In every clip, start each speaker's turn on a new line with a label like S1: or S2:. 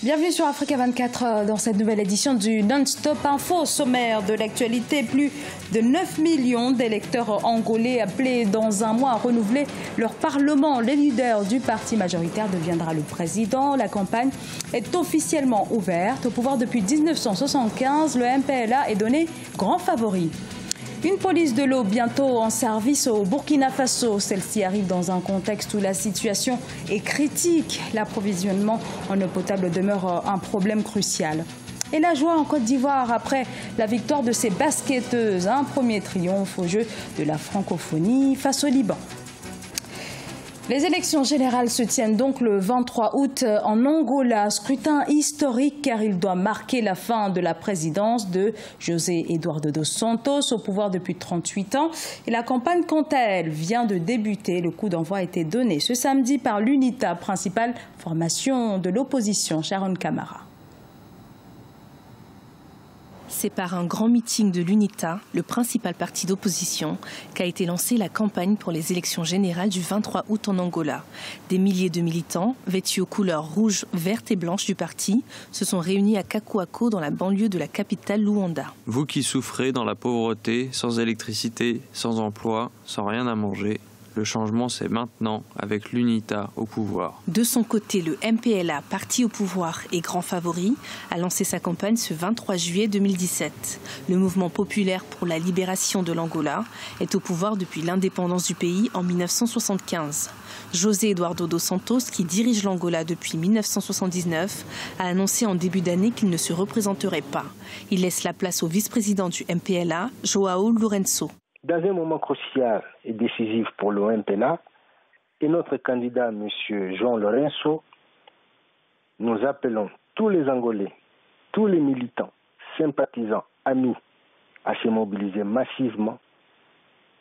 S1: Bienvenue sur Africa 24 dans cette nouvelle édition du Non-Stop Info. Au sommaire de l'actualité, plus de 9 millions d'électeurs angolais appelés dans un mois à renouveler leur parlement. Le leader du parti majoritaire deviendra le président. La campagne est officiellement ouverte. Au pouvoir depuis 1975, le MPLA est donné grand favori. Une police de l'eau bientôt en service au Burkina Faso. Celle-ci arrive dans un contexte où la situation est critique. L'approvisionnement en eau potable demeure un problème crucial. Et la joie en Côte d'Ivoire après la victoire de ses basketteuses. Un premier triomphe aux Jeux de la francophonie face au Liban. Les élections générales se tiennent donc le 23 août en Angola. Scrutin historique car il doit marquer la fin de la présidence de José Eduardo dos Santos, au pouvoir depuis 38 ans. Et la campagne, quant à elle, vient de débuter. Le coup d'envoi a été donné ce samedi par l'UNITA, principale formation de l'opposition. Sharon Camara.
S2: C'est par un grand meeting de l'UNITA, le principal parti d'opposition, qu'a été lancée la campagne pour les élections générales du 23 août en Angola. Des milliers de militants, vêtus aux couleurs rouges, vertes et blanches du parti, se sont réunis à Kakuako dans la banlieue de la capitale Luanda.
S3: Vous qui souffrez dans la pauvreté, sans électricité, sans emploi, sans rien à manger, le changement, c'est maintenant, avec l'UNITA au pouvoir.
S2: De son côté, le MPLA, parti au pouvoir et grand favori, a lancé sa campagne ce 23 juillet 2017. Le mouvement populaire pour la libération de l'Angola est au pouvoir depuis l'indépendance du pays en 1975. José Eduardo dos Santos, qui dirige l'Angola depuis 1979, a annoncé en début d'année qu'il ne se représenterait pas. Il laisse la place au vice-président du MPLA, João Lourenço.
S4: Dans un moment crucial et décisif pour le MPLA, et notre candidat, M. João Lourenço, nous appelons tous les Angolais, tous les militants, sympathisants, amis, à se mobiliser massivement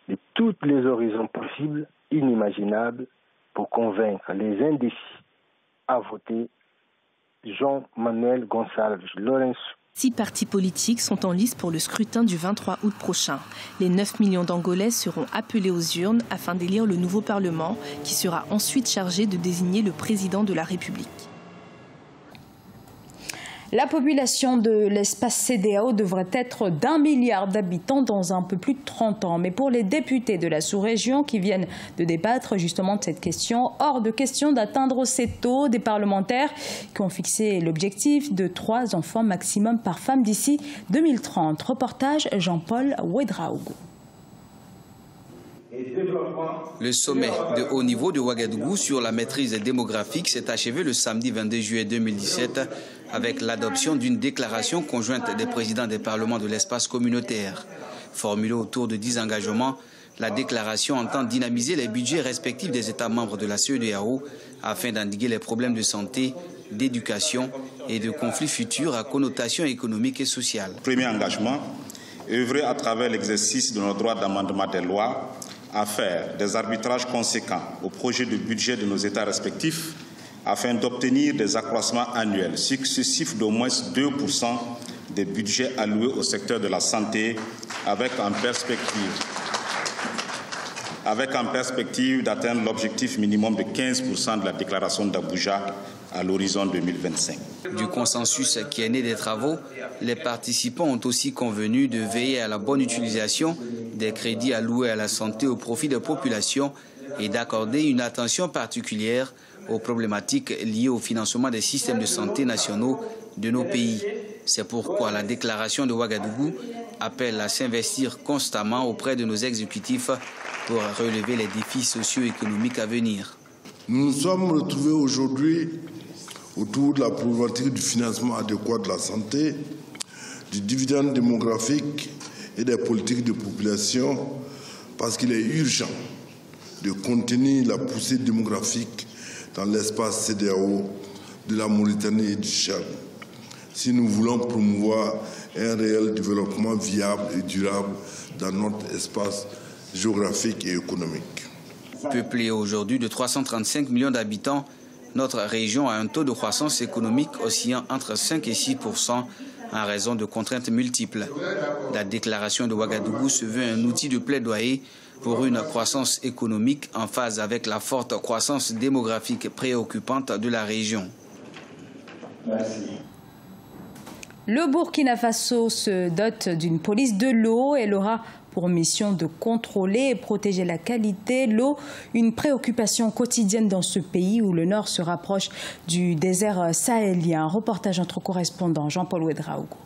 S4: de tous les horizons possibles, inimaginables, pour convaincre les indécis à voter João Manuel Gonçalves Lourenço.
S2: 6 partis politiques sont en lice pour le scrutin du 23 août prochain. Les 9 millions d'Angolais seront appelés aux urnes afin d'élire le nouveau Parlement qui sera ensuite chargé de désigner le président de la République.
S1: La population de l'espace CEDEAO devrait être d'1 milliard d'habitants dans un peu plus de 30 ans. Mais pour les députés de la sous-région qui viennent de débattre justement de cette question, hors de question d'atteindre ces taux. Des parlementaires qui ont fixé l'objectif de 3 enfants maximum par femme d'ici 2030. Reportage Jean-Paul Ouedraogo.
S5: Le sommet de haut niveau de Ouagadougou sur la maîtrise démographique s'est achevé le samedi 22 juillet 2017 avec l'adoption d'une déclaration conjointe des présidents des parlements de l'espace communautaire. Formulée autour de 10 engagements, la déclaration entend dynamiser les budgets respectifs des États membres de la CEDEAO afin d'endiguer les problèmes de santé, d'éducation et de conflits futurs à connotation économique et sociale.
S6: Premier engagement, œuvrer à travers l'exercice de nos droits d'amendement des lois à faire des arbitrages conséquents au projet de budget de nos États respectifs afin d'obtenir des accroissements annuels successifs d'au moins 2% des budgets alloués au secteur de la santé avec en perspective d'atteindre l'objectif minimum de 15% de la déclaration d'Abuja à l'horizon 2025.
S5: Du consensus qui est né des travaux, les participants ont aussi convenu de veiller à la bonne utilisation des crédits alloués à la santé au profit des populations et d'accorder une attention particulière aux problématiques liées au financement des systèmes de santé nationaux de nos pays. C'est pourquoi la déclaration de Ouagadougou appelle à s'investir constamment auprès de nos exécutifs pour relever les défis socio-économiques à venir.
S7: Nous nous sommes retrouvés aujourd'hui autour de la problématique du financement adéquat de la santé, du dividende démographique et des politiques de population, parce qu'il est urgent de contenir la poussée démographique dans l'espace CEDEAO de la Mauritanie et du Tchad, si nous voulons promouvoir un réel développement viable et durable dans notre espace géographique et économique.
S5: Peuplée aujourd'hui de 335 millions d'habitants, notre région a un taux de croissance économique oscillant entre 5 et 6% en raison de contraintes multiples. La déclaration de Ouagadougou se veut un outil de plaidoyer pour une croissance économique en phase avec la forte croissance démographique préoccupante de la région.
S4: Merci.
S1: Le Burkina Faso se dote d'une police de l'eau. Elle aura pour mission de contrôler et protéger la qualité de l'eau, une préoccupation quotidienne dans ce pays où le nord se rapproche du désert sahélien. Reportage entre correspondants, Jean-Paul Ouedraogo.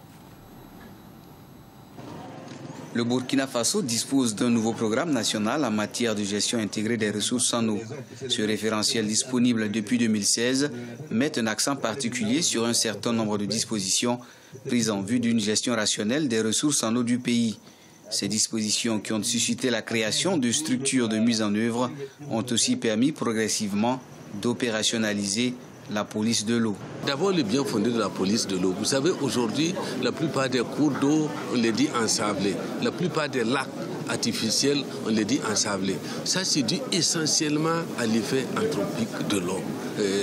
S5: Le Burkina Faso dispose d'un nouveau programme national en matière de gestion intégrée des ressources en eau. Ce référentiel disponible depuis 2016 met un accent particulier sur un certain nombre de dispositions prises en vue d'une gestion rationnelle des ressources en eau du pays. Ces dispositions qui ont suscité la création de structures de mise en œuvre ont aussi permis progressivement d'opérationnaliser la police de l'eau.
S8: D'abord, le bien fondé de la police de l'eau. Vous savez, aujourd'hui, la plupart des cours d'eau, on les dit ensablés. La plupart des lacs artificiels, on les dit ensablés. Ça, c'est dû essentiellement à l'effet anthropique de l'eau.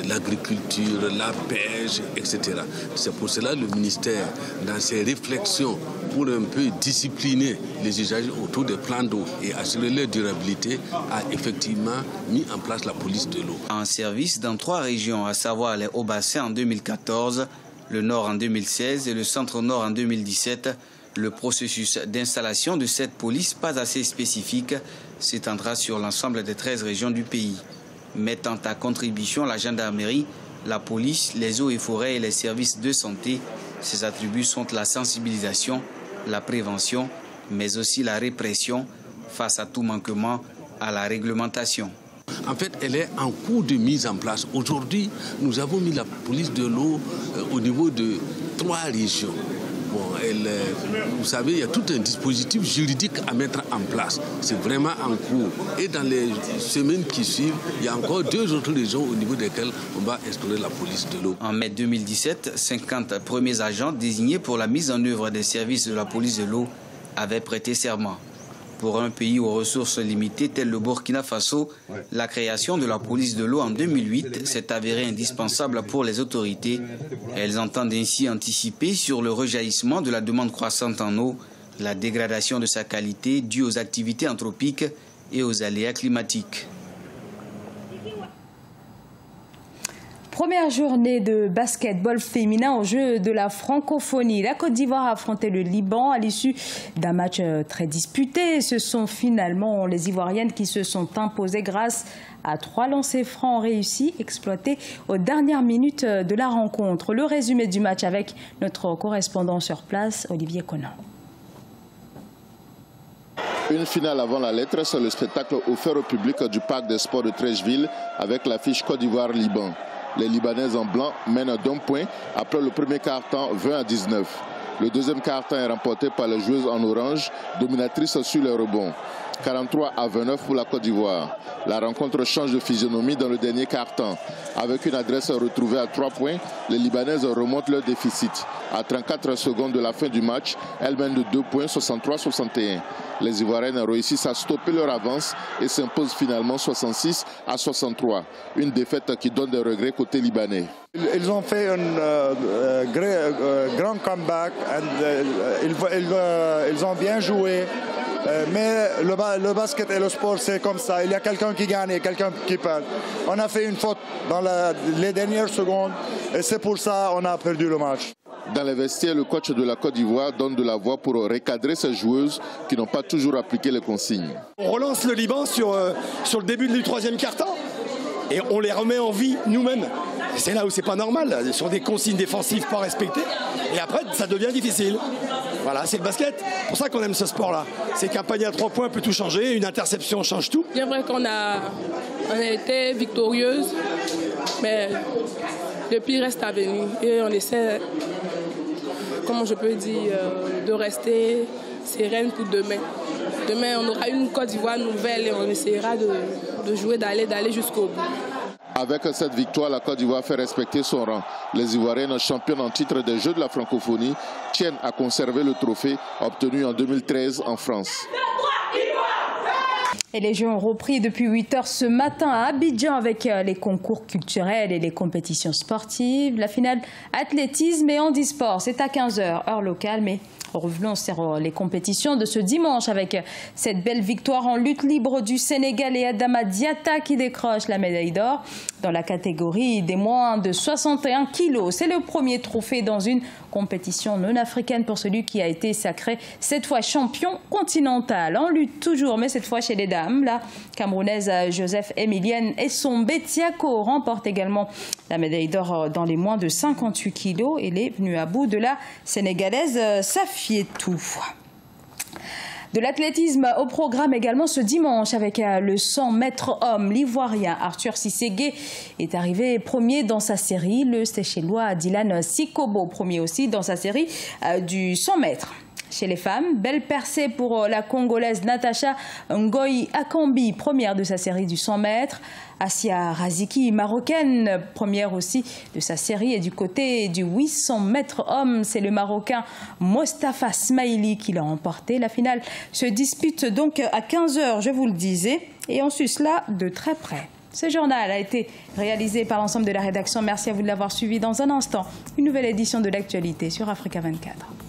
S8: L'agriculture, la pêche, etc. C'est pour cela que le ministère, dans ses réflexions, pour un peu discipliner les usages autour des plans d'eau et assurer leur durabilité, a effectivement mis en place la police de l'eau.
S5: En service dans 3 régions, à savoir les Hauts-Bassins en 2014, le Nord en 2016 et le Centre-Nord en 2017, le processus d'installation de cette police, pas assez spécifique, s'étendra sur l'ensemble des 13 régions du pays. Mettant à contribution la gendarmerie, la police, les eaux et forêts et les services de santé, ses attributs sont la sensibilisation, la prévention, mais aussi la répression face à tout manquement à la réglementation.
S8: En fait, elle est en cours de mise en place. Aujourd'hui, nous avons mis la police de l'eau au niveau de 3 régions. Bon, vous savez, il y a tout un dispositif juridique à mettre en place. C'est vraiment en cours. Et dans les semaines qui suivent, il y a encore 2 autres régions au niveau desquelles on va instaurer la police de l'eau.
S5: En mai 2017, 50 premiers agents désignés pour la mise en œuvre des services de la police de l'eau avaient prêté serment. Pour un pays aux ressources limitées tel le Burkina Faso, la création de la police de l'eau en 2008 s'est avérée indispensable pour les autorités. Elles entendent ainsi anticiper sur le rejaillissement de la demande croissante en eau, la dégradation de sa qualité due aux activités anthropiques et aux aléas climatiques.
S1: Première journée de basketball féminin aux Jeux de la francophonie. La Côte d'Ivoire a affronté le Liban à l'issue d'un match très disputé. Ce sont finalement les Ivoiriennes qui se sont imposées grâce à 3 lancers francs réussis, exploités aux dernières minutes de la rencontre. Le résumé du match avec notre correspondant sur place, Olivier Conan.
S9: Une finale avant la lettre, c'est le spectacle offert au public du parc des sports de Treichville avec l'affiche Côte d'Ivoire-Liban. Les Libanaises en blanc mènent d'1 point après le premier quart-temps 20-19. Le deuxième quart-temps est remporté par les joueuses en orange, dominatrices sur les rebonds. 43-29 pour la Côte d'Ivoire. La rencontre change de physionomie dans le dernier quart-temps. Avec une adresse retrouvée à 3 points, les Libanaises remontent leur déficit. À 34 secondes de la fin du match, elles mènent de 2 points, 63-61. Les Ivoiriennes réussissent à stopper leur avance et s'imposent finalement 66-63. Une défaite qui donne des regrets côté libanais.
S10: Ils ont fait un grand comeback. Ils ont bien joué. Mais le basket et le sport, c'est comme ça. Il y a quelqu'un qui gagne et quelqu'un qui perd. On a fait une faute dans les dernières secondes et c'est pour ça qu'on a perdu le match.
S9: Dans les vestiaires, le coach de la Côte d'Ivoire donne de la voix pour recadrer ces joueuses qui n'ont pas toujours appliqué les consignes.
S11: On relance le Liban sur le début du 3e quart-temps et on les remet en vie nous-mêmes. C'est là où c'est pas normal, sur des consignes défensives pas respectées. Et après, ça devient difficile. Voilà, c'est le basket. C'est pour ça qu'on aime ce sport-là. C'est qu'un panier à 3 points peut tout changer, une interception change tout.
S12: C'est vrai qu'on a été victorieuse, mais le pire reste à venir. Et on essaie, comment je peux dire, de rester sereine pour demain. Demain, on aura une Côte d'Ivoire nouvelle et on essaiera de jouer, d'aller jusqu'au bout.
S9: Avec cette victoire, la Côte d'Ivoire fait respecter son rang. Les Ivoiriennes championnes en titre des Jeux de la francophonie tiennent à conserver le trophée obtenu en 2013 en France.
S1: Et les Jeux ont repris depuis 8 h ce matin à Abidjan avec les concours culturels et les compétitions sportives. La finale athlétisme et handisport, c'est à 15 h, heure locale, mais revenons sur les compétitions de ce dimanche avec cette belle victoire en lutte libre du Sénégal et Adama Diatta qui décroche la médaille d'or. dans la catégorie des moins de 61 kilos. C'est le premier trophée dans une compétition non africaine pour celui qui a été sacré cette fois champion continental. En lutte toujours, mais cette fois chez les dames. La Camerounaise Joseph Emilienne Essombe-Tiako remporte également la médaille d'or dans les moins de 58 kilos. Elle est venue à bout de la Sénégalaise Safietou. De l'athlétisme au programme également ce dimanche avec le 100 mètres homme. L'Ivoirien Arthur Sisségué est arrivé premier dans sa série. Le Seychellois Dylan Sikobo premier aussi dans sa série du 100 mètres. Chez les femmes, belle percée pour la Congolaise Natacha Ngoyi Akambi, première de sa série du 100 mètres. Asia Raziki, marocaine, première aussi de sa série. Et du côté du 800 mètres hommes, c'est le Marocain Mostafa Smaili qui l'a remporté. La finale se dispute donc à 15 h, je vous le disais, et on suit cela de très près. Ce journal a été réalisé par l'ensemble de la rédaction. Merci à vous de l'avoir suivi. Dans un instant, une nouvelle édition de l'actualité sur Africa 24.